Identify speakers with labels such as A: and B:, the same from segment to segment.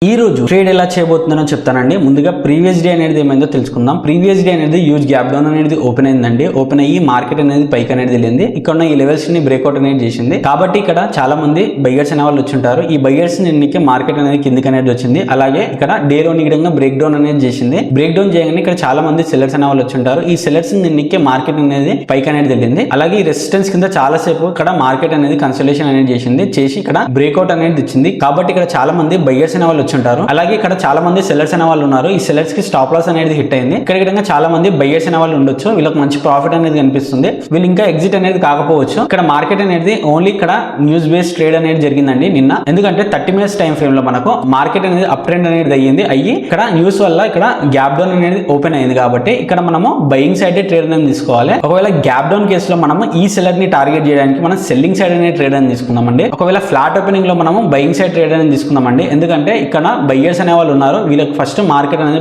A: ఈ రోజు ట్రేడ్ ఎలా చేయబోతుందో చెప్తానండి. ముందుగా ప్రీవియస్ డే అనేది ఏమైందో తెలుసుకుందాం. ప్రీవియస్ డే అనేది హ్యూజ్ గ్యాప్ డౌన్ అనేది ఓపెన్ అయిందండి. ఓపెన్ అయ్యి మార్కెట్ అనేది పైకి అనేది వెళ్ళింది. ఇక్కడ ఉన్న ఈ లెవెల్స్ ని బ్రేక్అవుట్ అనేది చేసింది. కాబట్టి ఇక్కడ చాలా మంది బయ్యర్స్ అనే వాళ్ళు వచ్చుంటారు. ఈ బయ్యర్స్ నిన్నకి మార్కెట్ అనేది కిందికి అనేది వచ్చింది. అలాగే ఇక్కడ డే లోని విధంగా బ్రేక్ డౌన్ అనేది చేసింది. బ్రేక్ డౌన్ చేయగానే ఇక్కడ చాలా మంది సెల్లర్స్ అనే వాళ్ళు వచ్చుంటారు. ఈ సెల్లర్స్ నిన్నకి మార్కెట్ అనేది పైకి అనేది వెళ్ళింది. అలాగే ఈ రెసిస్టెన్స్ కింద చాలా సేపు ఇక్కడ మార్కెట్ అనేది కన్సల్టేషన్ అనేది చేసి ఇక్కడ బ్రేక్అవుట్ అనేది ఇచ్చింది. కాబట్టి ఇక్కడ చాలా మంది బయ్యర్స్ అనే వాళ్ళు వచ్చుంటారు. అలాగే ఇక్కడ చాలా మంది సెల్లర్స్ అనే వాళ్ళు ఉన్నారు. ఈ సెల్లర్స్ కి స్టాప్ లాస్ అనేది హిట్ అయింది. ఇక్కడ చాలా మంది బయ్యర్స్ అనే వాళ్ళు ఉండొచ్చు. వీళ్ళకి మంచి ప్రాఫిట్ అనేది కనిపిస్తుంది. వీళ్ళు ఇంకా ఎగ్జిట్ అనేది కాకపోవచ్చు. ఇక్కడ మార్కెట్ అనేది ఓన్లీ ఇక్కడ న్యూస్ బేస్డ్ ట్రేడ్ అనేది జరిగిందండి నిన్న. ఎందుకంటే 30 మినిట్స్ టైం ఫ్రేమ్ లో మనకు మార్కెట్ అనేది అప్ ట్రెండ్ అనేది అయ్యి ఇక్కడ న్యూస్ వల్ల ఇక్కడ గ్యాప్ డౌన్ అనేది ఓపెన్ అయింది. కాబట్టి ఇక్కడ మనము బయింగ్ సైడ్ ట్రేడ్ అనేది తీసుకోవాలి. ఒకవేళ గ్యాప్ డౌన్ కేసులో మనము ఈ సెల్లర్ ని టార్గెట్ చేయడానికి మనం సెల్లింగ్ సైడ్ అనే ట్రేడ్ అని తీసుకుందామండి. ఒకవేళ ఫ్లాట్ ఓపెనింగ్ లో మనము బయింగ్ సైడ్ ట్రేడ్ అనేది తీసుకుందామండి. ఎందుకంటే ఇక్కడ బయ్యర్స్ అనే వాళ్ళు ఉన్నారు. వీళ్ళకి ఫస్ట్ మార్కెట్ అనేది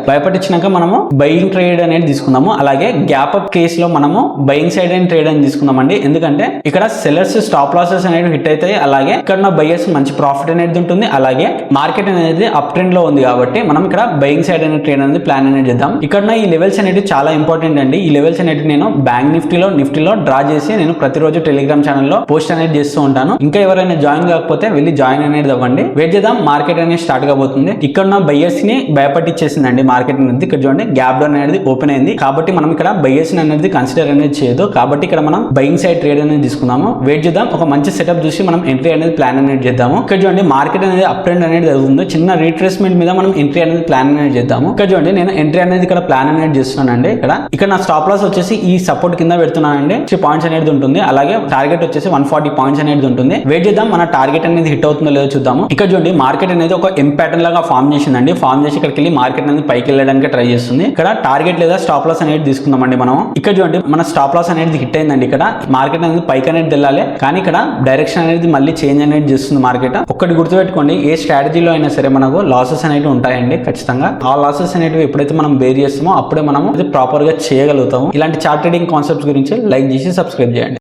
A: భయపట్టించినాక మనము బయింగ్ ట్రేడ్ అనేది తీసుకుందాము. అలాగే గ్యాప్ అప్ కేసు లో మనము బయింగ్ సైడ్ అండ్ ట్రేడ్ అని తీసుకుందామండి. ఎందుకంటే ఇక్కడ సెల్లర్స్ స్టాప్ లాసెస్ అనేవి హిట్ అవుతాయి. అలాగే ఇక్కడ ఉన్న బయ్యర్స్ మంచి ప్రాఫిట్ అనేది ఉంటుంది. అలాగే మార్కెట్ అనేది అప్ ట్రెండ్ లో ఉంది. కాబట్టి మనం ఇక్కడ బయింగ్ సైడ్ అనే ట్రేడ్ అనేది ప్లాన్ అనేది చేద్దాం. ఇక్కడ ఈ లెవెల్స్ అనేవి చాలా ఇంపార్టెంట్ అండి. ఈ లెవెల్స్ అనేవి నేను బ్యాంక్ నిఫ్టీలో డ్రా చేసి నేను ప్రతిరోజు టెలిగ్రామ్ ఛానల్లో పోస్ట్ అనేది చేస్తూ ఉంటాను. ఇంకా ఎవరైనా జాయిన్ కాకపోతే వెళ్ళి జాయిన్ అనేది అవ్వండి. వెయిట్ చేద్దాం. మార్కెట్ అనేది స్టార్ట్ కాబోతుంది. ఇక్కడ ఉన్న బయ్యర్స్ ని భయపట్టించేసిందండి మార్కెట్ అనేది. ఇక్కడ చూడండి గ్యాప్ డౌన్ అనేది ఓపెన్ అయింది. కాబట్టి మనం ఇక్కడ బయ్యర్స్ అనేది కన్సిడర్ అనేది చేయదు. కాబట్టి ఇక్కడ మనం బయింగ్ సైడ్ ట్రేడ్ అనేది తీసుకుందాము. వెయిట్ చేద్దాం. ఒక మంచి సెటప్ చూసి మనం ఎంట్రీ అనేది ప్లాన్ అనేది చేద్దాము. ఇక్కడ చూడండి మార్కెట్ అనేది అప్ ట్రెండ్ అనేది జరుగుతుంది. చిన్న రీట్రేస్మెంట్ మీద మనం ఎంట్రీ అనేది ప్లాన్ అనేది చేద్దాము. ఇక్కడ చూడండి నేను ఎంట్రీ అనేది ఇక్కడ ప్లాన్ అనేది చేస్తున్నానండి. ఇక్కడ నా స్టాప్ లాస్ వచ్చేసి ఈ సపోర్ట్ కింద పెడుతున్నానండి. 3 పాయింట్స్ అనేది ఉంటుంది. అలాగే టార్గెట్ వచ్చేసి 140 పాయింట్స్ అనేది ఉంటుంది. వెయిట్ చేద్దాం. మన టార్గెట్ అనేది హిట్ అవుతుందో లేదో చూద్దాము. ఇక్కడ చూడండి మార్కెట్ అనేది ఒక ఎం ప్యాటర్న్ లాగా ఫామ్ చేసిందండి. ఫామ్ చేసి ఇక్కడికి వెళ్ళి మార్కెట్ అనేది పైకి వెళ్ళడానికి ట్రై చేస్తుంది. ఇక్కడ టార్గెట్ లేదా స్టాప్ లాస్ అనేది తీసుకుందామండి మనం. ఇక్కడ చూడండి మన స్టాప్ లాస్ అనేది హిట్ అయిందండి. ఇక్కడ మార్కెట్ అనేది పైకి అనేది వెళ్ళాలి. కానీ ఇక్కడ డైరెక్షన్ అనేది మళ్ళీ చేంజ్ అనేది చేస్తుంది మార్కెట్. ఒక్కటి గుర్తుపెట్టుకోండి, ఏ స్ట్రాటజీలో అయినా సరే మనకు లాసెస్ అనేవి ఉంటాయండి ఖచ్చితంగా. ఆ లాసెస్ అనేవి ఎప్పుడైతే మనం బేర్ చేస్తామో అప్పుడే మనం ప్రాపర్ గా చేయగలుగుతాము. ఇలాంటి చార్ట్ ట్రేడింగ్ కాన్సెప్ట్స్ గురించి లైక్ చేసి సబ్స్క్రైబ్ చేయండి.